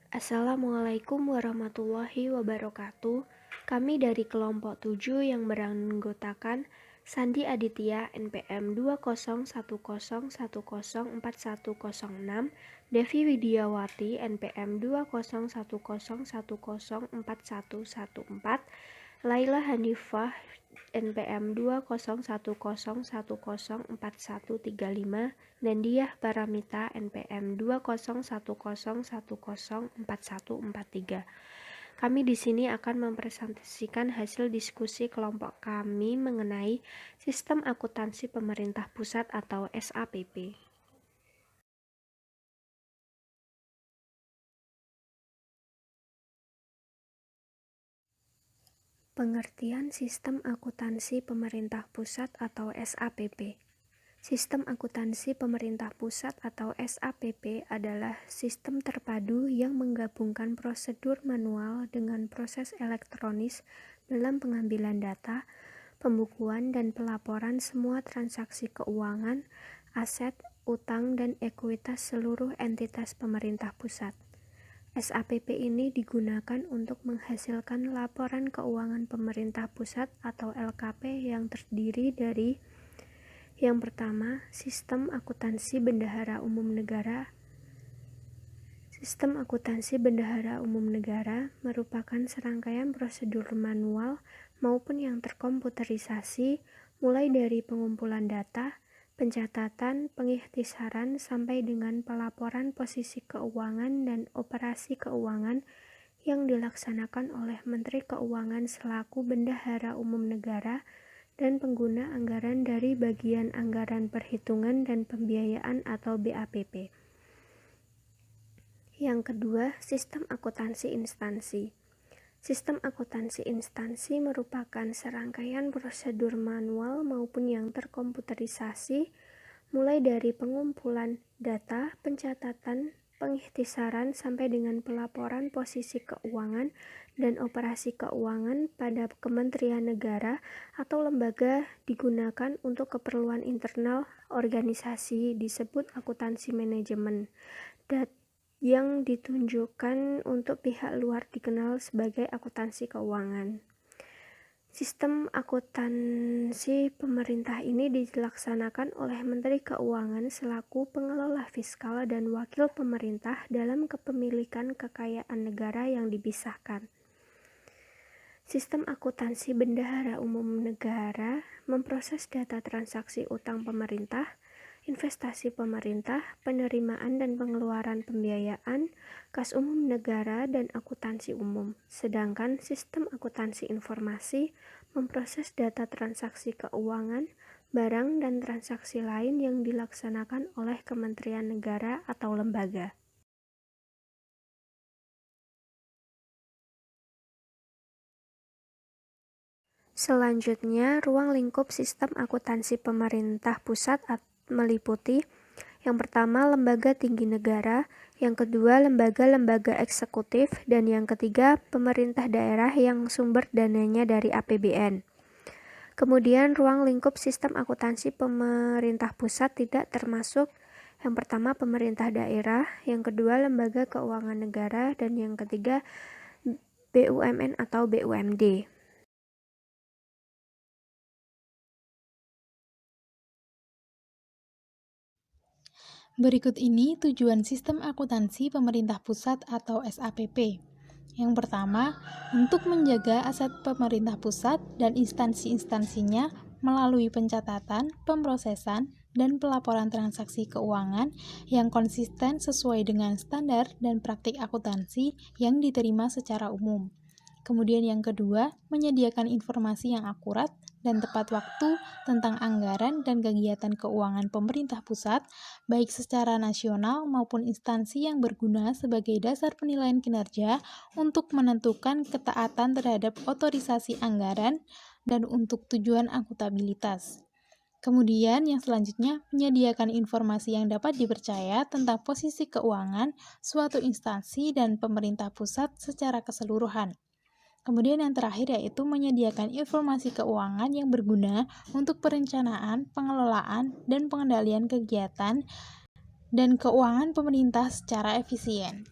Assalamualaikum warahmatullahi wabarakatuh. Kami dari kelompok 7 yang beranggotakan Sandi Aditya NPM 201010410, Devi Widiawati NPM 20101041114, Laila Hanifah NPM 20101041135, dan Diah Paramita NPM 20101041143. Kami di sini akan mempresentasikan hasil diskusi kelompok kami mengenai Sistem Akuntansi Pemerintah Pusat atau SAPP. Pengertian Sistem Akuntansi Pemerintah Pusat atau SAPP. Sistem Akuntansi Pemerintah Pusat atau SAPP adalah sistem terpadu yang menggabungkan prosedur manual dengan proses elektronis dalam pengambilan data, pembukuan dan pelaporan semua transaksi keuangan, aset, utang, dan ekuitas seluruh entitas pemerintah pusat. SAPP ini digunakan untuk menghasilkan laporan keuangan pemerintah pusat atau LKP yang terdiri dari yang pertama, Sistem Akuntansi Bendahara Umum Negara. Sistem Akuntansi Bendahara Umum Negara merupakan serangkaian prosedur manual maupun yang terkomputerisasi mulai dari pengumpulan data, pencatatan, pengikhtisaran, sampai dengan pelaporan posisi keuangan dan operasi keuangan yang dilaksanakan oleh Menteri Keuangan selaku Bendahara Umum Negara dan pengguna anggaran dari bagian anggaran perhitungan dan pembiayaan atau BAPP. Yang kedua, Sistem Akuntansi Instansi. Sistem akuntansi instansi merupakan serangkaian prosedur manual maupun yang terkomputerisasi mulai dari pengumpulan data, pencatatan, pengikhtisaran, sampai dengan pelaporan posisi keuangan dan operasi keuangan pada kementerian negara atau lembaga digunakan untuk keperluan internal organisasi disebut akuntansi manajemen. Yang ditunjukkan untuk pihak luar dikenal sebagai akuntansi keuangan. Sistem akuntansi pemerintah ini dilaksanakan oleh Menteri Keuangan selaku pengelola fiskal dan wakil pemerintah dalam kepemilikan kekayaan negara yang dipisahkan. Sistem akuntansi bendahara umum negara memproses data transaksi utang pemerintah, investasi pemerintah, penerimaan dan pengeluaran pembiayaan, kas umum negara, dan akuntansi umum. Sedangkan sistem akuntansi informasi memproses data transaksi keuangan, barang, dan transaksi lain yang dilaksanakan oleh kementerian negara atau lembaga. Selanjutnya, ruang lingkup sistem akuntansi pemerintah pusat meliputi yang pertama, lembaga tinggi negara, yang kedua, lembaga-lembaga eksekutif, dan yang ketiga, pemerintah daerah yang sumber dananya dari APBN. Kemudian, ruang lingkup sistem akuntansi pemerintah pusat tidak termasuk yang pertama, pemerintah daerah, yang kedua, lembaga keuangan negara, dan yang ketiga, BUMN atau BUMD. Berikut ini tujuan Sistem Akuntansi Pemerintah Pusat atau SAPP. Yang pertama, untuk menjaga aset pemerintah pusat dan instansi-instansinya melalui pencatatan, pemrosesan, dan pelaporan transaksi keuangan yang konsisten sesuai dengan standar dan praktik akuntansi yang diterima secara umum. Kemudian yang kedua, menyediakan informasi yang akurat dan tepat waktu tentang anggaran dan kegiatan keuangan pemerintah pusat, baik secara nasional maupun instansi yang berguna sebagai dasar penilaian kinerja untuk menentukan ketaatan terhadap otorisasi anggaran dan untuk tujuan akuntabilitas. Kemudian yang selanjutnya, menyediakan informasi yang dapat dipercaya tentang posisi keuangan suatu instansi dan pemerintah pusat secara keseluruhan. Kemudian yang terakhir yaitu menyediakan informasi keuangan yang berguna untuk perencanaan, pengelolaan, dan pengendalian kegiatan dan keuangan pemerintah secara efisien.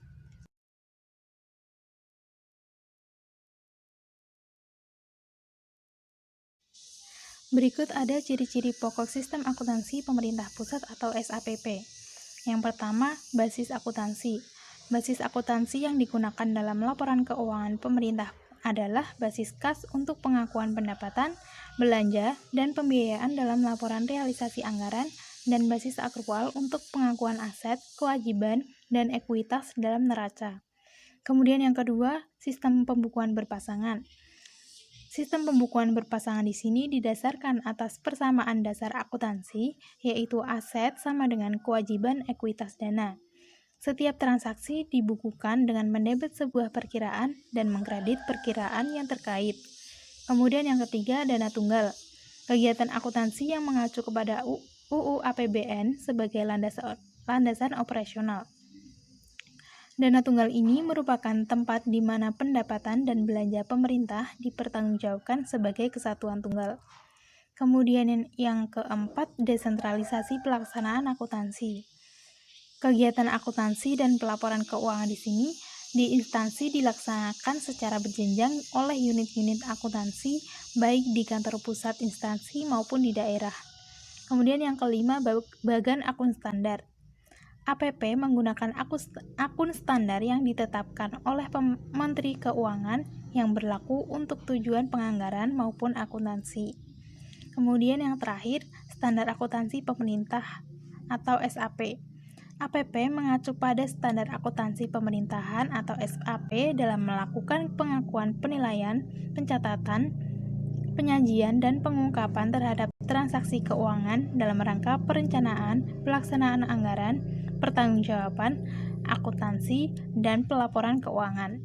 Berikut ada ciri-ciri pokok sistem akuntansi pemerintah pusat atau SAPP. Yang pertama, basis akuntansi. Basis akuntansi yang digunakan dalam laporan keuangan pemerintah adalah basis kas untuk pengakuan pendapatan, belanja, dan pembiayaan dalam laporan realisasi anggaran, dan basis akrual untuk pengakuan aset, kewajiban, dan ekuitas dalam neraca. Kemudian yang kedua, sistem pembukuan berpasangan. Sistem pembukuan berpasangan di sini didasarkan atas persamaan dasar akuntansi, yaitu aset sama dengan kewajiban ekuitas dana. Setiap transaksi dibukukan dengan mendebit sebuah perkiraan dan mengkredit perkiraan yang terkait. Kemudian yang ketiga, dana tunggal. Kegiatan akuntansi yang mengacu kepada UU APBN sebagai landasan operasional. Dana tunggal ini merupakan tempat di mana pendapatan dan belanja pemerintah dipertanggungjawabkan sebagai kesatuan tunggal. Kemudian yang keempat, desentralisasi pelaksanaan akuntansi. Kegiatan akuntansi dan pelaporan keuangan di sini di instansi dilaksanakan secara berjenjang oleh unit-unit akuntansi baik di kantor pusat instansi maupun di daerah. Kemudian yang kelima, bagan akun standar. APP menggunakan akun standar yang ditetapkan oleh Menteri Keuangan yang berlaku untuk tujuan penganggaran maupun akuntansi. Kemudian yang terakhir, standar akuntansi pemerintah atau SAP. APP mengacu pada standar akuntansi pemerintahan atau SAP dalam melakukan pengakuan penilaian, pencatatan, penyajian, dan pengungkapan terhadap transaksi keuangan dalam rangka perencanaan, pelaksanaan anggaran, pertanggungjawaban, akuntansi, dan pelaporan keuangan.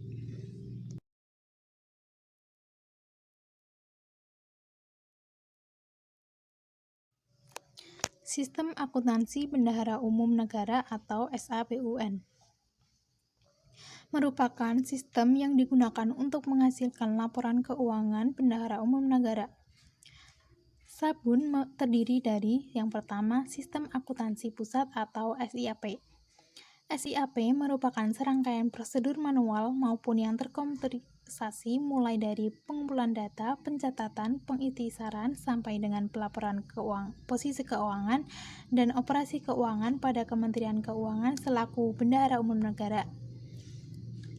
Sistem Akuntansi Bendahara Umum Negara atau SABUN merupakan sistem yang digunakan untuk menghasilkan laporan keuangan bendahara umum negara. SABUN terdiri dari yang pertama, Sistem Akuntansi Pusat atau SIAP. SIAP merupakan serangkaian prosedur manual maupun yang terkomputerisasi mulai dari pengumpulan data, pencatatan, pengiktisaran, sampai dengan pelaporan posisi keuangan dan operasi keuangan pada Kementerian Keuangan selaku Bendahara Umum Negara.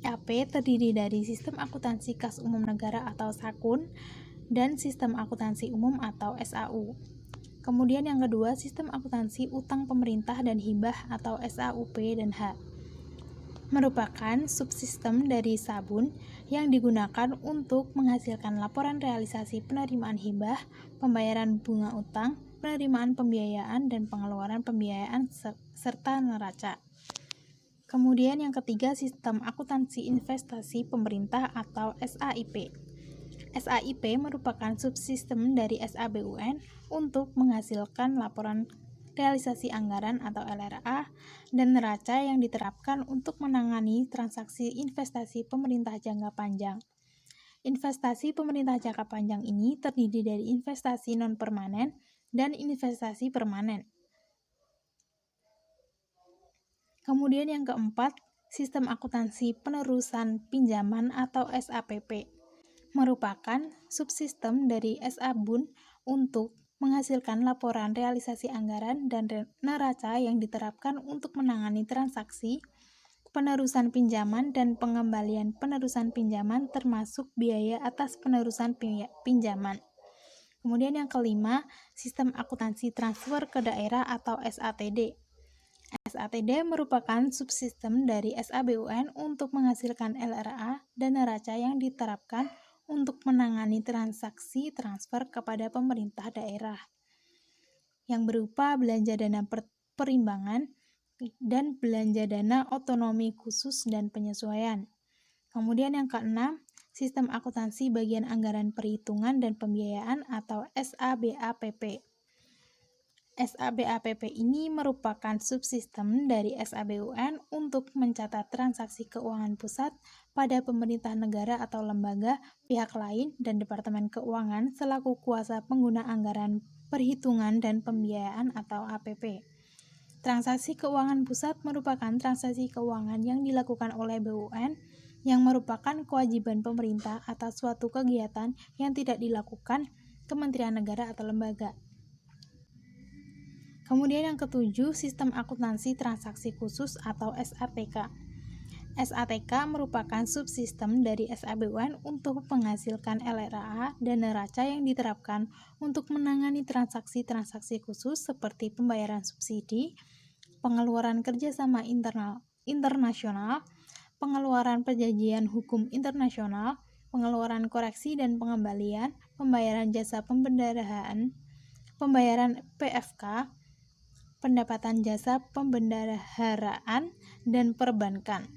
SIAP terdiri dari Sistem Akuntansi Kas Umum Negara atau SAKUN dan Sistem Akuntansi Umum atau SAU. Kemudian yang kedua, Sistem Akuntansi Utang Pemerintah dan Hibah atau SAUP dan H. Merupakan subsistem dari SABUN yang digunakan untuk menghasilkan laporan realisasi penerimaan hibah, pembayaran bunga utang, penerimaan pembiayaan, dan pengeluaran pembiayaan serta neraca. Kemudian yang ketiga, Sistem Akuntansi Investasi Pemerintah atau SAIP. SAIP merupakan subsistem dari SABUN untuk menghasilkan laporan realisasi anggaran atau LRA dan neraca yang diterapkan untuk menangani transaksi investasi pemerintah jangka panjang. Investasi pemerintah jangka panjang ini terdiri dari investasi non-permanen dan investasi permanen. Kemudian yang keempat, Sistem Akuntansi Penerusan Pinjaman atau SAPP. Merupakan subsistem dari SABUN untuk menghasilkan laporan realisasi anggaran dan neraca yang diterapkan untuk menangani transaksi, penerusan pinjaman dan pengembalian penerusan pinjaman termasuk biaya atas penerusan pinjaman. Kemudian yang kelima, Sistem Akuntansi Transfer ke Daerah atau SATD. SATD merupakan subsistem dari SABUN untuk menghasilkan LRA dan neraca yang diterapkan untuk menangani transaksi transfer kepada pemerintah daerah yang berupa belanja dana perimbangan dan belanja dana otonomi khusus dan penyesuaian. Kemudian yang keenam, Sistem Akuntansi Bagian Anggaran Perhitungan dan Pembiayaan atau SABAPP. SABAPP ini merupakan subsistem dari SABUN untuk mencatat transaksi keuangan pusat pada pemerintah negara atau lembaga, pihak lain, dan Departemen Keuangan selaku kuasa pengguna anggaran perhitungan dan pembiayaan atau APP. Transaksi keuangan pusat merupakan transaksi keuangan yang dilakukan oleh BUN yang merupakan kewajiban pemerintah atas suatu kegiatan yang tidak dilakukan kementerian negara atau lembaga. Kemudian yang ketujuh, sistem akuntansi transaksi khusus atau SATK. SATK merupakan subsistem dari SABUN untuk menghasilkan LRA dan neraca yang diterapkan untuk menangani transaksi-transaksi khusus seperti pembayaran subsidi, pengeluaran kerjasama internasional, pengeluaran perjanjian hukum internasional, pengeluaran koreksi dan pengembalian, pembayaran jasa pembendaharaan, pembayaran PFK, pendapatan jasa pembendaharaan, dan perbankan.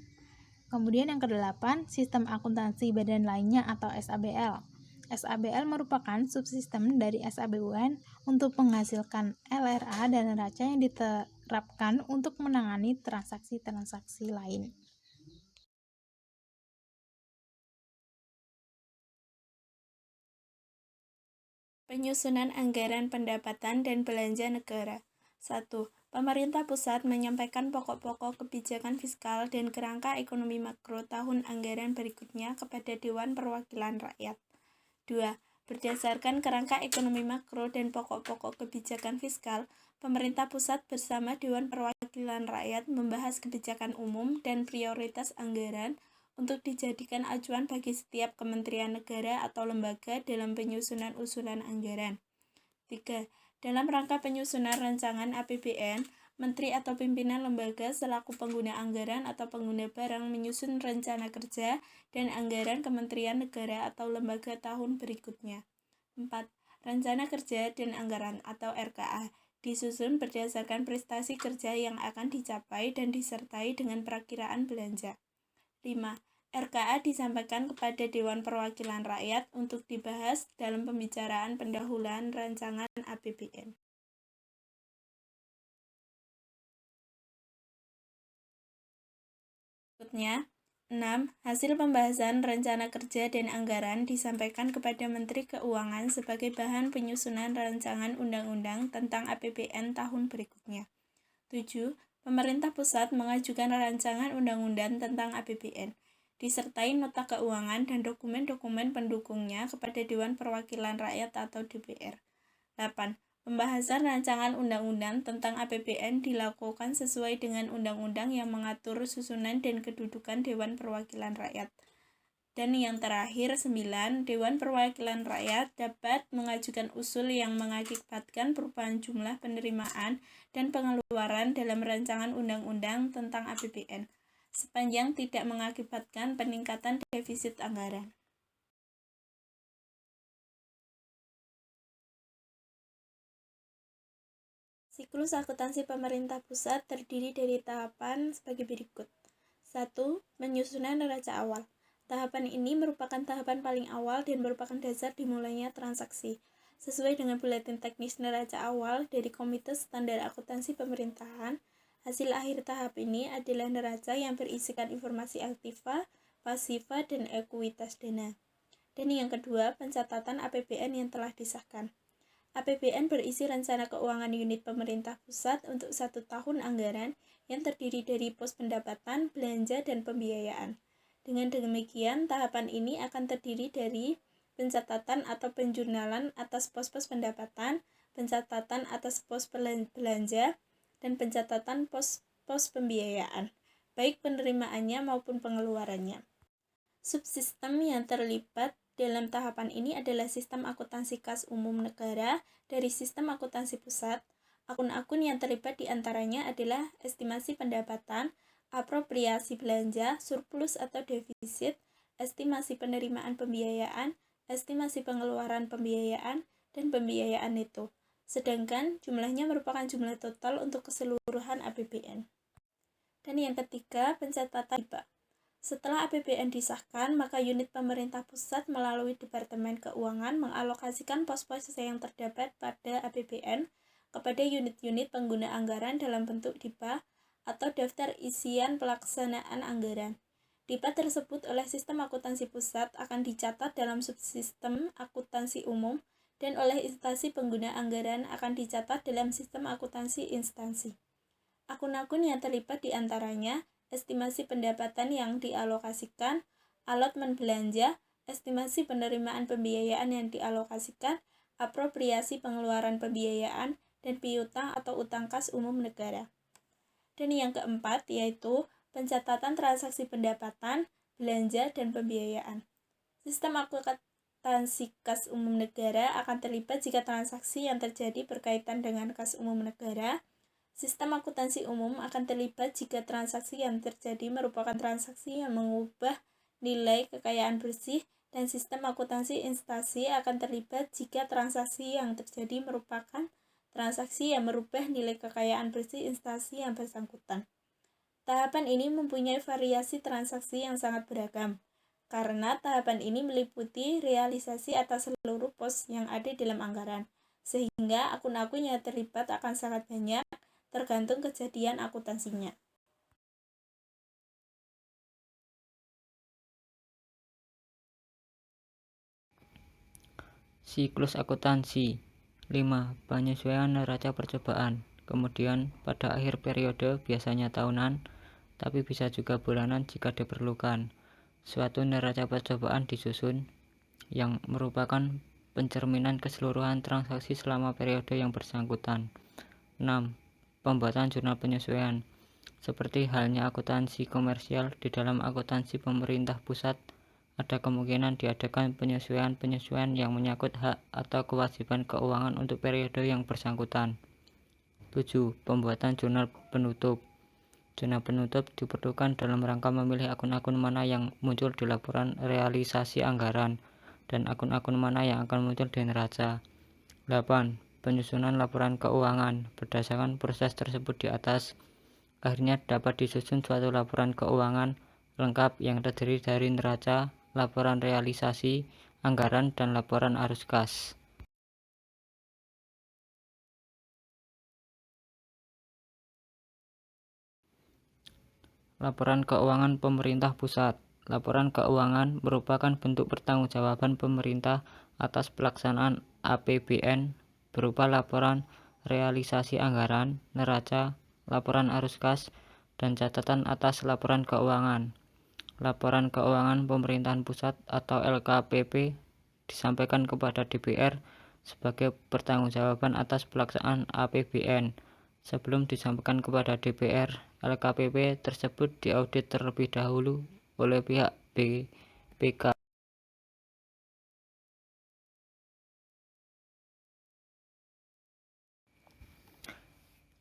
Kemudian yang kedelapan, sistem akuntansi badan lainnya atau SABL. SABL merupakan subsistem dari SABUN untuk menghasilkan LRA dan neraca yang diterapkan untuk menangani transaksi-transaksi lain. Penyusunan anggaran pendapatan dan belanja negara. 1. Pemerintah pusat menyampaikan pokok-pokok kebijakan fiskal dan kerangka ekonomi makro tahun anggaran berikutnya kepada Dewan Perwakilan Rakyat. 2. Berdasarkan kerangka ekonomi makro dan pokok-pokok kebijakan fiskal, pemerintah pusat bersama Dewan Perwakilan Rakyat membahas kebijakan umum dan prioritas anggaran untuk dijadikan acuan bagi setiap kementerian negara atau lembaga dalam penyusunan usulan anggaran. 3. Dalam rangka penyusunan rancangan APBN, menteri atau pimpinan lembaga selaku pengguna anggaran atau pengguna barang menyusun rencana kerja dan anggaran kementerian negara atau lembaga tahun berikutnya. 4. Rencana kerja dan anggaran atau RKA disusun berdasarkan prestasi kerja yang akan dicapai dan disertai dengan perakiraan belanja. 5. RKA disampaikan kepada Dewan Perwakilan Rakyat untuk dibahas dalam pembicaraan pendahuluan rancangan APBN. Berikutnya, 6. Hasil pembahasan rencana kerja dan anggaran disampaikan kepada Menteri Keuangan sebagai bahan penyusunan rancangan undang-undang tentang APBN tahun berikutnya. 7. Pemerintah pusat mengajukan rancangan undang-undang tentang APBN, disertai nota keuangan dan dokumen-dokumen pendukungnya kepada Dewan Perwakilan Rakyat atau DPR. 8. Pembahasan rancangan undang-undang tentang APBN dilakukan sesuai dengan undang-undang yang mengatur susunan dan kedudukan Dewan Perwakilan Rakyat. Dan yang terakhir, 9. Dewan Perwakilan Rakyat dapat mengajukan usul yang mengakibatkan perubahan jumlah penerimaan dan pengeluaran dalam rancangan undang-undang tentang APBN, sepanjang tidak mengakibatkan peningkatan defisit anggaran. Siklus akuntansi pemerintah pusat terdiri dari tahapan sebagai berikut. 1. Penyusunan neraca awal. Tahapan ini merupakan tahapan paling awal dan merupakan dasar dimulainya transaksi. Sesuai dengan buletin teknis neraca awal dari Komite Standar Akuntansi Pemerintahan, hasil akhir tahap ini adalah neraca yang berisikan informasi aktiva, pasiva, dan ekuitas dana. Dan yang kedua, pencatatan APBN yang telah disahkan. APBN berisi rencana keuangan unit pemerintah pusat untuk 1 tahun anggaran yang terdiri dari pos pendapatan, belanja, dan pembiayaan. Dengan demikian, tahapan ini akan terdiri dari pencatatan atau penjurnalan atas pos-pos pendapatan, pencatatan atas pos belanja, dan pencatatan pos-pos pembiayaan, baik penerimaannya maupun pengeluarannya. Subsistem yang terlibat dalam tahapan ini adalah sistem akuntansi kas umum negara dari sistem akuntansi pusat. Akun-akun yang terlibat diantaranya adalah estimasi pendapatan, apropriasi belanja, surplus atau defisit, estimasi penerimaan pembiayaan, estimasi pengeluaran pembiayaan, dan pembiayaan neto. Sedangkan jumlahnya merupakan jumlah total untuk keseluruhan APBN. Dan yang ketiga, pencatatan IPA. Setelah APBN disahkan, maka unit pemerintah pusat melalui Departemen Keuangan mengalokasikan pos-pos yang terdapat pada APBN kepada unit-unit pengguna anggaran dalam bentuk DIPA atau daftar isian pelaksanaan anggaran. DIPA tersebut oleh sistem akuntansi pusat akan dicatat dalam subsistem akuntansi umum dan oleh instansi pengguna anggaran akan dicatat dalam sistem akuntansi instansi. Akun-akun yang terlibat diantaranya estimasi pendapatan yang dialokasikan, alotmen belanja, estimasi penerimaan pembiayaan yang dialokasikan, apropriasi pengeluaran pembiayaan, dan piutang atau utang kas umum negara. Dan yang keempat yaitu pencatatan transaksi pendapatan, belanja, dan pembiayaan. Sistem akuntansi kas umum negara akan terlibat jika transaksi yang terjadi berkaitan dengan kas umum negara. Sistem akuntansi umum akan terlibat jika transaksi yang terjadi merupakan transaksi yang mengubah nilai kekayaan bersih, dan sistem akuntansi instansi akan terlibat jika transaksi yang terjadi merupakan transaksi yang merubah nilai kekayaan bersih instansi yang bersangkutan. Tahapan ini mempunyai variasi transaksi yang sangat beragam, karena tahapan ini meliputi realisasi atas seluruh pos yang ada dalam anggaran, sehingga akun-akun yang terlibat akan sangat banyak, tergantung kejadian akuntansinya. Siklus akuntansi 5. Penyesuaian neraca percobaan. Kemudian pada akhir periode biasanya tahunan, tapi bisa juga bulanan jika diperlukan. Suatu neraca percobaan disusun yang merupakan pencerminan keseluruhan transaksi selama periode yang bersangkutan. 6. Pembuatan jurnal penyesuaian. Seperti halnya akuntansi komersial, di dalam akuntansi pemerintah pusat ada kemungkinan diadakan penyesuaian-penyesuaian yang menyangkut hak atau kewajiban keuangan untuk periode yang bersangkutan. 7. Pembuatan jurnal penutup. Jurnal penutup diperlukan dalam rangka memilih akun-akun mana yang muncul di laporan realisasi anggaran dan akun-akun mana yang akan muncul di neraca. 8. Penyusunan laporan keuangan. Berdasarkan proses tersebut di atas, akhirnya dapat disusun suatu laporan keuangan lengkap yang terdiri dari neraca, laporan realisasi anggaran, dan laporan arus kas. Laporan keuangan pemerintah pusat. Laporan keuangan merupakan bentuk pertanggungjawaban pemerintah atas pelaksanaan APBN berupa laporan realisasi anggaran, neraca, laporan arus kas, dan catatan atas laporan keuangan. Laporan keuangan pemerintahan pusat atau LKPP disampaikan kepada DPR sebagai pertanggungjawaban atas pelaksanaan APBN. Sebelum disampaikan kepada DPR, LKPP tersebut diaudit terlebih dahulu oleh pihak BPK.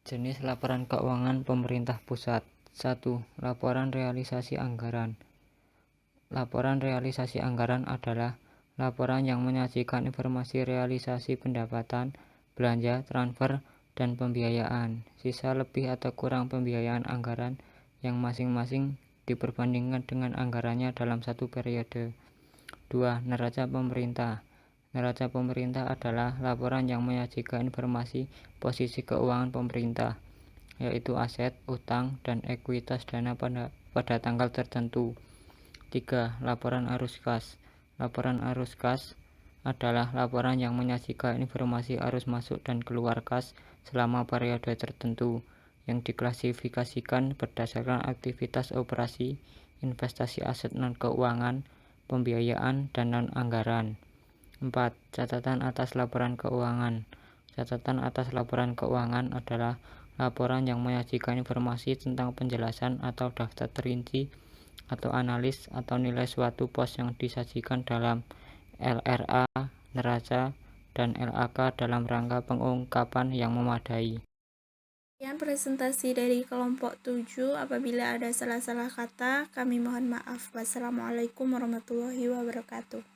Jenis laporan keuangan pemerintah pusat. 1. Laporan realisasi anggaran. Laporan realisasi anggaran adalah laporan yang menyajikan informasi realisasi pendapatan, belanja, transfer, dan pembiayaan, sisa lebih atau kurang pembiayaan anggaran yang masing-masing diperbandingkan dengan anggarannya dalam satu periode. 2. Neraca pemerintah. Neraca pemerintah adalah laporan yang menyajikan informasi posisi keuangan pemerintah, yaitu aset, utang, dan ekuitas dana pada tanggal tertentu. 3. Laporan arus kas. Laporan arus kas adalah laporan yang menyajikan informasi arus masuk dan keluar kas selama periode tertentu, yang diklasifikasikan berdasarkan aktivitas operasi, investasi aset non-keuangan, pembiayaan, dan non-anggaran. 4. Catatan atas laporan keuangan. Catatan atas laporan keuangan adalah laporan yang menyajikan informasi tentang penjelasan atau daftar terinci atau analis atau nilai suatu pos yang disajikan dalam LRA, neraca, dan LAK dalam rangka pengungkapan yang memadai. Sekian presentasi dari kelompok 7. Apabila ada salah-salah kata, kami mohon maaf. Wassalamualaikum warahmatullahi wabarakatuh.